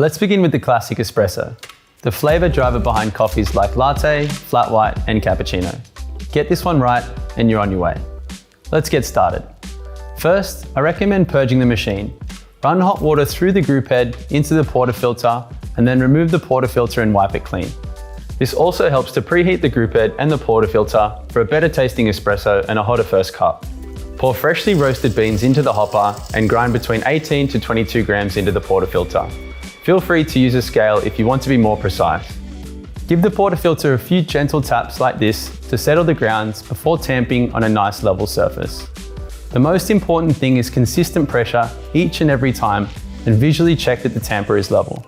Let's begin with the classic espresso, the flavor driver behind coffees like latte, flat white, and cappuccino. Get this one right and you're on your way. Let's get started. First, I recommend purging the machine. Run hot water through the group head into the portafilter and then remove the portafilter and wipe it clean. This also helps to preheat the group head and the portafilter for a better tasting espresso and a hotter first cup. Pour freshly roasted beans into the hopper and grind between 18 to 22 grams into the portafilter. Feel free to use a scale if you want to be more precise. Give the portafilter a few gentle taps like this to settle the grounds before tamping on a nice level surface. The most important thing is consistent pressure each and every time and visually check that the tamper is level.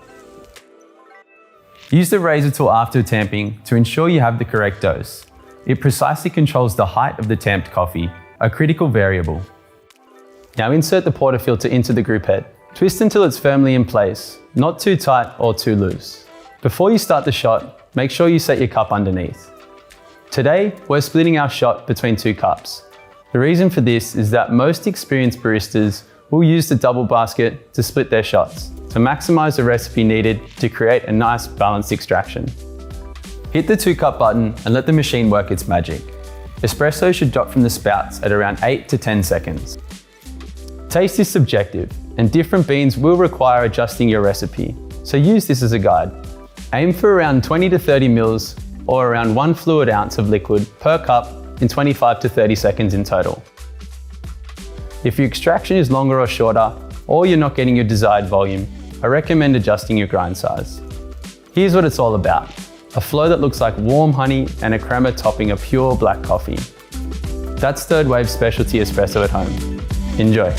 Use the razor tool after tamping to ensure you have the correct dose. It precisely controls the height of the tamped coffee, a critical variable. Now insert the portafilter into the group head. Twist until it's firmly in place, not too tight or too loose. Before you start the shot, make sure you set your cup underneath. Today, we're splitting our shot between 2 cups. The reason for this is that most experienced baristas will use the double basket to split their shots, to maximize the recipe needed to create a nice balanced extraction. Hit the 2-cup button and let the machine work its magic. Espresso should drop from the spouts at around 8 to 10 seconds. Taste is subjective, and different beans will require adjusting your recipe, so use this as a guide. Aim for around 20 to 30 mils or around 1 fluid ounce of liquid per cup in 25 to 30 seconds in total. If your extraction is longer or shorter, or you're not getting your desired volume, I recommend adjusting your grind size. Here's what it's all about: a flow that looks like warm honey and a crema topping a pure black coffee. That's third wave specialty espresso at home. Enjoy.